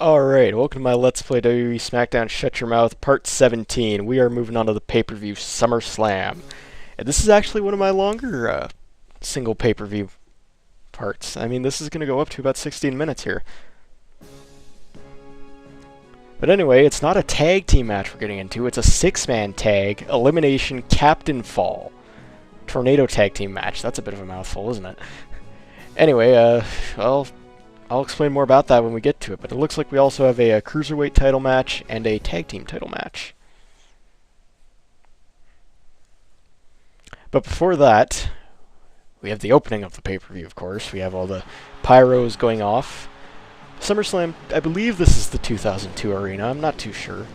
Alright, welcome to my Let's Play WWE Smackdown Shut Your Mouth Part 17. We are moving on to the pay-per-view Summerslam. And this is actually one of my longer single pay-per-view parts. I mean, this is going to go up to about 16 minutes here. But anyway, it's not a tag team match we're getting into, it's a six-man tag, elimination, captain fall. Tornado tag team match. That's a bit of a mouthful, isn't it? Anyway, well, I'll explain more about that when we get to it, but it looks like we also have a Cruiserweight title match and a Tag Team title match. But before that, we have the opening of the pay-per-view, of course. We have all the pyros going off. SummerSlam, I believe this is the 2002 arena, I'm not too sure.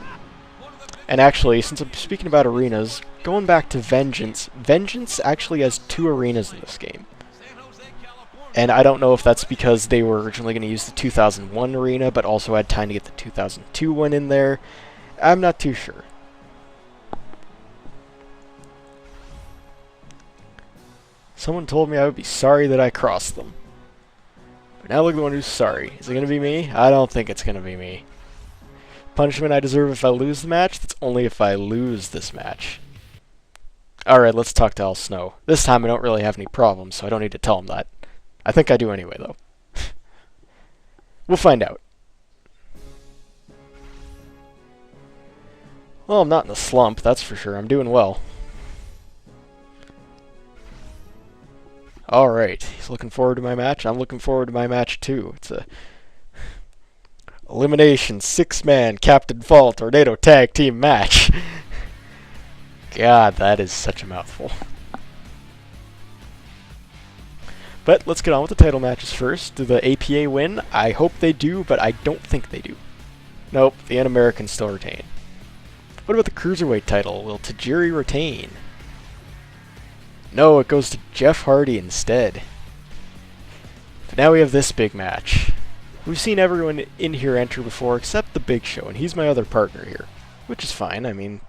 And actually, since I'm speaking about arenas, going back to Vengeance, Vengeance actually has two arenas in this game. And I don't know if that's because they were originally going to use the 2001 arena, but also had time to get the 2002 one in there. I'm not too sure. Someone told me I would be sorry that I crossed them. But now look at the one who's sorry. Is it going to be me? I don't think it's going to be me. Punishment I deserve if I lose the match? That's only if I lose this match. Alright, let's talk to Al Snow. This time I don't really have any problems, so I don't need to tell him that. I think I do anyway, though. We'll find out. Well, I'm not in a slump, that's for sure. I'm doing well. Alright, he's looking forward to my match. I'm looking forward to my match, too. It's a elimination, six-man, Captain Fall, Tornado Tag Team match. God, that is such a mouthful. But let's get on with the title matches first. Do the APA win? I hope they do, but I don't think they do. Nope, the Un-Americans still retain. What about the Cruiserweight title? Will Tajiri retain? No, it goes to Jeff Hardy instead. But now we have this big match. We've seen everyone in here enter before except the Big Show, and he's my other partner here. Which is fine, I mean,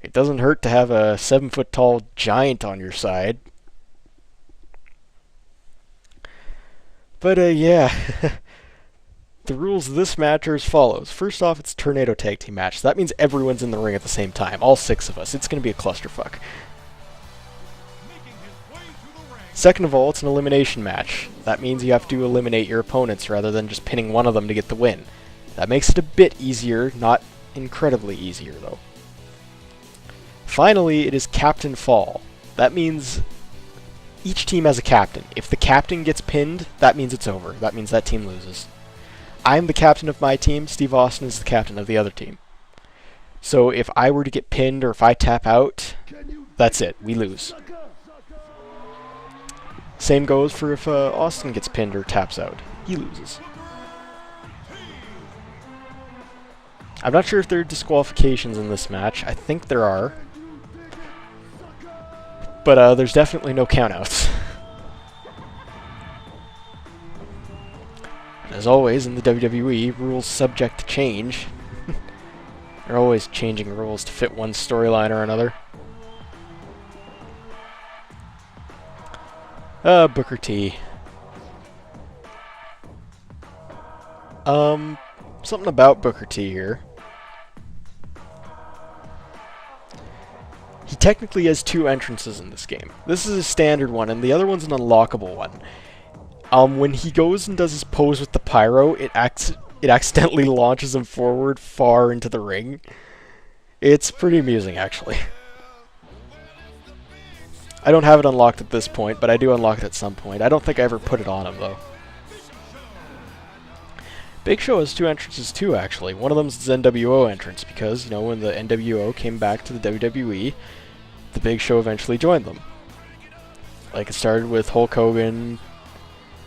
it doesn't hurt to have a 7-foot-tall giant on your side. But, yeah, the rules of this match are as follows. First off, it's a Tornado Tag Team match. So that means everyone's in the ring at the same time, all six of us. It's going to be a clusterfuck. Second of all, it's an elimination match. That means you have to eliminate your opponents rather than just pinning one of them to get the win. That makes it a bit easier, not incredibly easier, though. Finally, it is Captain Fall. That means each team has a captain. If the captain gets pinned, that means it's over. That means that team loses. I'm the captain of my team. Steve Austin is the captain of the other team. So if I were to get pinned or if I tap out, that's it. We lose. Same goes for if Austin gets pinned or taps out. He loses. I'm not sure if there are disqualifications in this match. I think there are. But there's definitely no countouts. As always, in the WWE, rules subject to change. They're always changing rules to fit one storyline or another. Booker T. Something about Booker T here. He technically has two entrances in this game. This is a standard one, and the other one's an unlockable one. When he goes and does his pose with the pyro, it accidentally launches him forward far into the ring. It's pretty amusing, actually. I don't have it unlocked at this point, but I do unlock it at some point. I don't think I ever put it on him, though. Big Show has two entrances, too, actually. One of them's his NWO entrance, because, you know, when the NWO came back to the WWE, the Big Show eventually joined them. Like, it started with Hulk Hogan,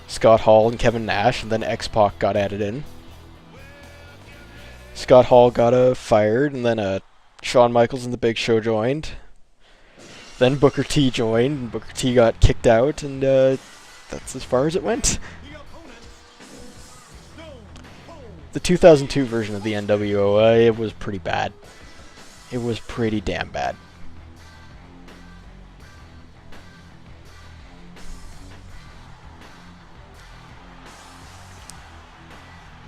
Scott Hall, and Kevin Nash, and then X-Pac got added in. Scott Hall got fired, and then Shawn Michaels and the Big Show joined. Then Booker T joined, and Booker T got kicked out, and that's as far as it went. The 2002 version of the NWO, it was pretty bad. It was pretty damn bad.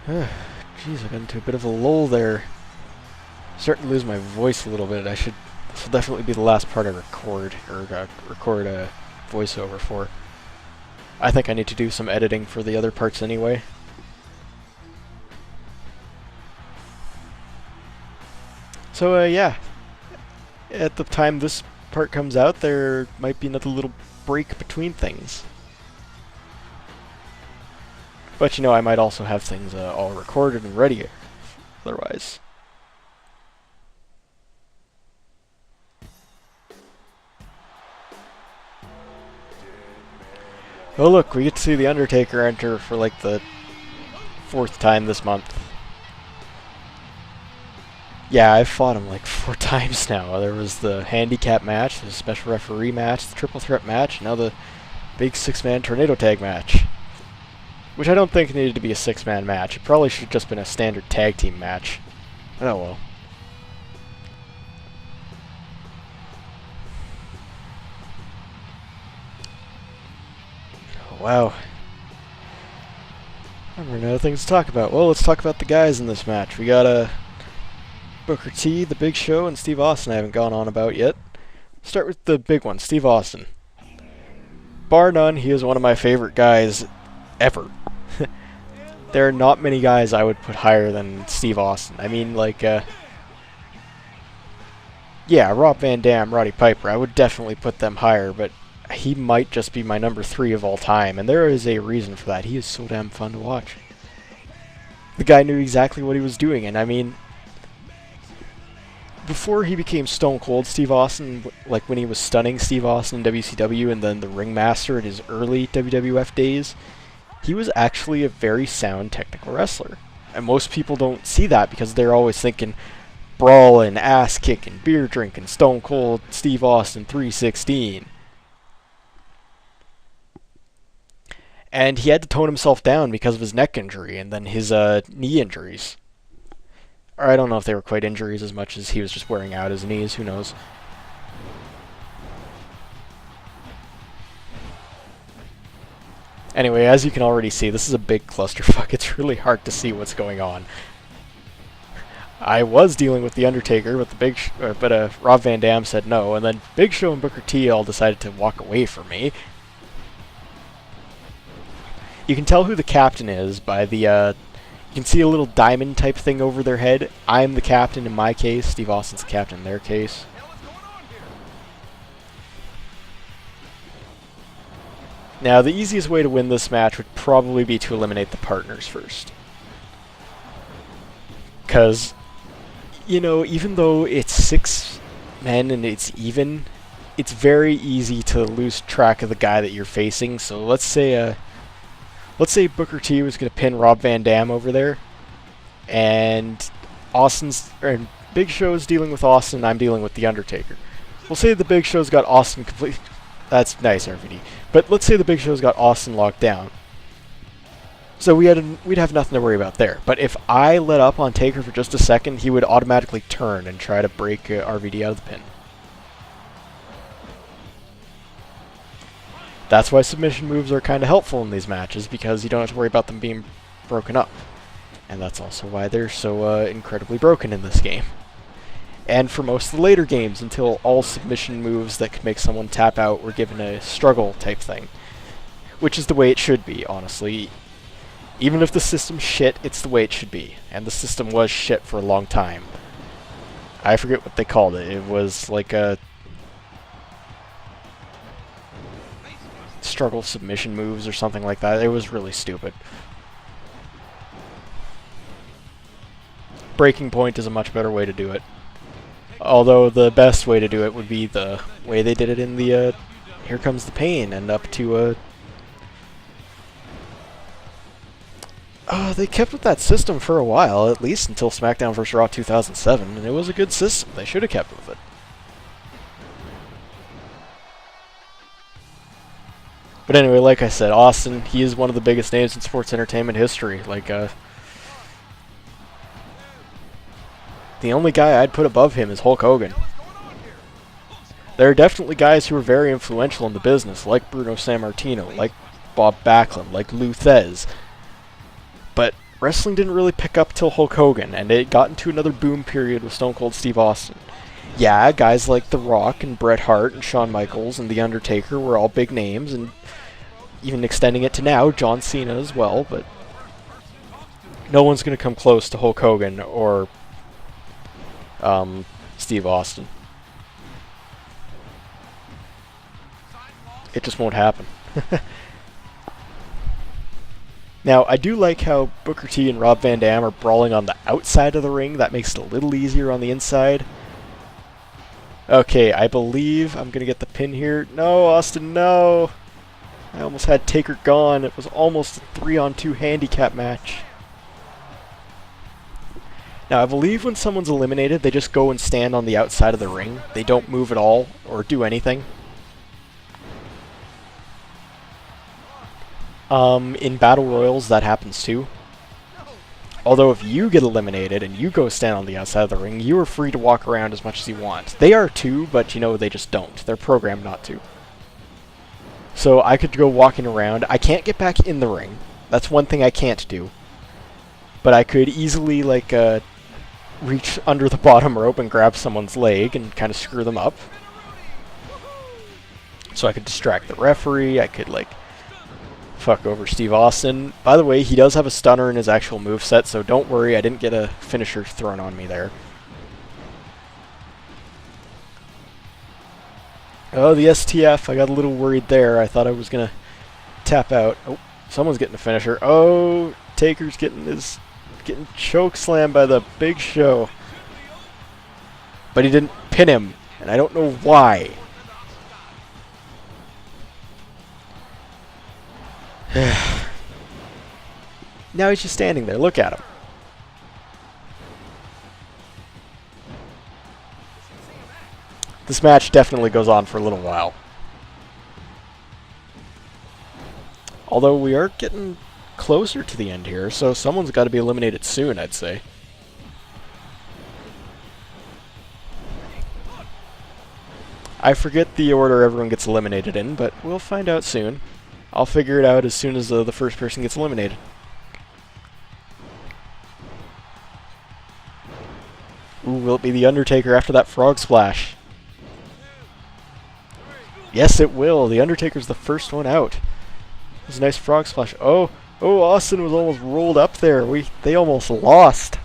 Jeez, I got into a bit of a lull there. Starting to lose my voice a little bit. This will definitely be the last part I record, or record a voiceover for. I think I need to do some editing for the other parts anyway. So, yeah. At the time this part comes out, there might be another little break between things. But, you know, I might also have things all recorded and ready otherwise. Oh look, we get to see The Undertaker enter for like the 4th time this month. Yeah, I've fought him like 4 times now. There was the handicap match, the special referee match, the triple threat match, now the big 6-man tornado tag match. Which I don't think needed to be a 6-man match. It probably should have just been a standard tag team match. Oh well. Oh, wow. I'm running out of things to talk about. Well, let's talk about the guys in this match. We got Booker T, The Big Show, and Steve Austin I haven't gone on about yet. Start with the big one, Steve Austin. Bar none, he is one of my favorite guys ever. There are not many guys I would put higher than Steve Austin. I mean, like, yeah, Rob Van Dam, Roddy Piper, I would definitely put them higher, but he might just be my number 3 of all time, and there is a reason for that. He is so damn fun to watch. The guy knew exactly what he was doing, and I mean, before he became Stone Cold Steve Austin, like when he was stunning Steve Austin in WCW and then the Ringmaster in his early WWF days, he was actually a very sound technical wrestler. And most people don't see that because they're always thinking brawling, ass kicking, beer drinking, Stone Cold Steve Austin 316. And he had to tone himself down because of his neck injury and then his knee injuries. Or I don't know if they were quite injuries as much as he was just wearing out his knees, who knows. Anyway, as you can already see, this is a big clusterfuck. It's really hard to see what's going on. I was dealing with The Undertaker, but Rob Van Dam said no, and then Big Show and Booker T all decided to walk away from me. You can tell who the captain is by the, you can see a little diamond type thing over their head. I'm the captain in my case, Steve Austin's the captain in their case. Now, the easiest way to win this match would probably be to eliminate the partners first. Because, you know, even though it's 6 men and it's even, it's very easy to lose track of the guy that you're facing. So let's say Booker T was going to pin Rob Van Dam over there, and Big Show's dealing with Austin, and I'm dealing with The Undertaker. We'll say the Big Show's got Austin complete. That's nice, RVD. But let's say the Big Show's got Austin locked down. So we'd have nothing to worry about there. But if I let up on Taker for just a second, he would automatically turn and try to break RVD out of the pin. That's why submission moves are kind of helpful in these matches, because you don't have to worry about them being broken up. And that's also why they're so incredibly broken in this game. And for most of the later games, until all submission moves that could make someone tap out were given a struggle type thing. Which is the way it should be, honestly. Even if the system's shit, it's the way it should be. And the system was shit for a long time. I forget what they called it. It was like a struggle submission moves or something like that. It was really stupid. Breaking point is a much better way to do it. Although the best way to do it would be the way they did it in the Here Comes the Pain, and up to they kept with that system for a while, at least until SmackDown vs. Raw 2007, and it was a good system. They should have kept with it. But anyway, like I said, Austin, he is one of the biggest names in sports entertainment history. Like, the only guy I'd put above him is Hulk Hogan. There are definitely guys who are very influential in the business, like Bruno Sammartino, like Bob Backlund, like Lou Thez. But wrestling didn't really pick up till Hulk Hogan, and it got into another boom period with Stone Cold Steve Austin. Yeah, guys like The Rock and Bret Hart and Shawn Michaels and The Undertaker were all big names, and even extending it to now, John Cena as well, but no one's going to come close to Hulk Hogan or Steve Austin. It just won't happen. Now, I do like how Booker T and Rob Van Dam are brawling on the outside of the ring. That makes it a little easier on the inside. Okay, I believe I'm going to get the pin here. No, Austin, no! I almost had Taker gone. It was almost a 3-on-2 handicap match. Now, I believe when someone's eliminated, they just go and stand on the outside of the ring. They don't move at all or do anything. In Battle Royals, that happens too. Although if you get eliminated and you go stand on the outside of the ring, you are free to walk around as much as you want. They are too, but you know, they just don't. They're programmed not to. So I could go walking around. I can't get back in the ring. That's one thing I can't do. But I could easily, like, reach under the bottom rope and grab someone's leg and kind of screw them up. So I could distract the referee. I could, like, fuck over Steve Austin. By the way, he does have a stunner in his actual moveset, so don't worry, I didn't get a finisher thrown on me there. Oh, the STF. I got a little worried there. I thought I was going to tap out. Oh, someone's getting a finisher. Oh, Taker's getting choke slammed by the Big Show. But he didn't pin him, and I don't know why. Now he's just standing there. Look at him. This match definitely goes on for a little while. Although we are getting closer to the end here, so someone's got to be eliminated soon, I'd say. I forget the order everyone gets eliminated in, but we'll find out soon. I'll figure it out as soon as the first person gets eliminated. Ooh, will it be The Undertaker after that frog splash? Yes, it will. The Undertaker's the first one out. It was a nice frog splash. Oh, Austin was almost rolled up there. They almost lost.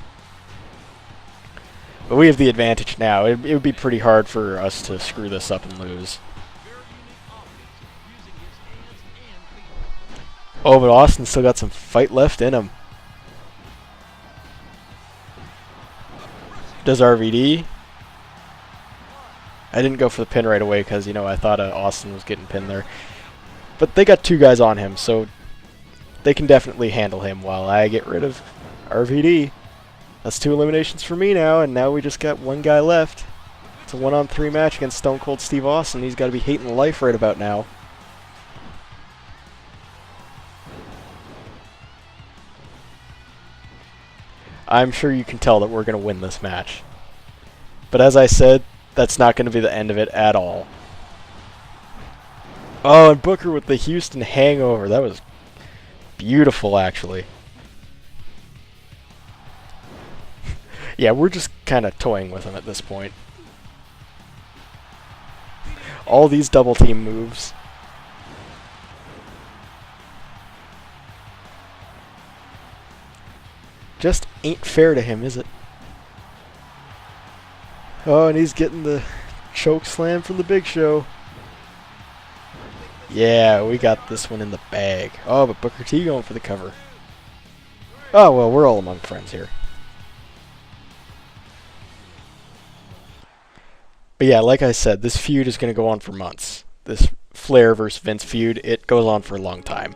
But we have the advantage now. It would be pretty hard for us to screw this up and lose. Oh, but Austin's still got some fight left in him. Does RVD? I didn't go for the pin right away because, you know, I thought Austin was getting pinned there. But they got two guys on him, so they can definitely handle him while I get rid of RVD. That's 2 eliminations for me now, and now we just got one guy left. It's a 1-on-3 match against Stone Cold Steve Austin. He's got to be hating life right about now. I'm sure you can tell that we're going to win this match. But as I said, that's not going to be the end of it at all. Oh, and Booker with the Houston hangover. That was beautiful, actually. Yeah, we're just kind of toying with him at this point. All these double team moves. Just ain't fair to him, is it? Oh, and he's getting the choke slam from the Big Show. Yeah, we got this one in the bag. Oh, but Booker T going for the cover. Oh, well, we're all among friends here. But yeah, like I said, this feud is going to go on for months. This Flair versus Vince feud, it goes on for a long time.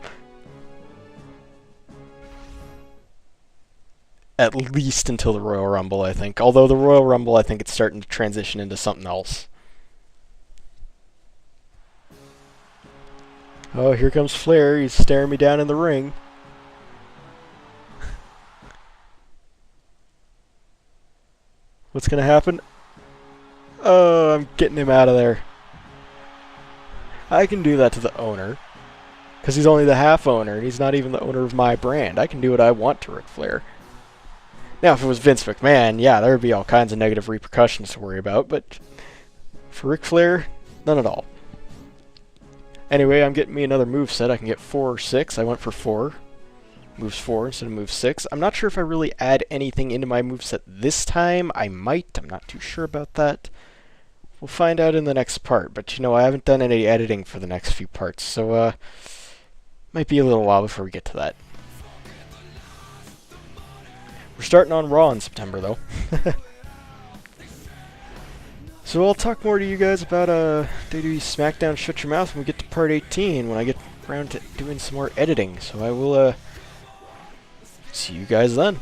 At least until the Royal Rumble, I think. Although the Royal Rumble, I think it's starting to transition into something else. Oh, here comes Flair. He's staring me down in the ring. What's going to happen? Oh, I'm getting him out of there. I can do that to the owner, Because he's only the half owner, and he's not even the owner of my brand. I can do what I want to Ric Flair. Now, if it was Vince McMahon, yeah, there would be all kinds of negative repercussions to worry about, but for Ric Flair, none at all. Anyway, I'm getting me another moveset. I can get 4 or 6. I went for 4. Moves 4 instead of move 6. I'm not sure if I really add anything into my moveset this time. I might. I'm not too sure about that. We'll find out in the next part, but you know, I haven't done any editing for the next few parts, so might be a little while before we get to that. We're starting on Raw in September, though. So I'll talk more to you guys about WWE Smackdown Shut Your Mouth when we get to part 18, when I get around to doing some more editing. So I will see you guys then.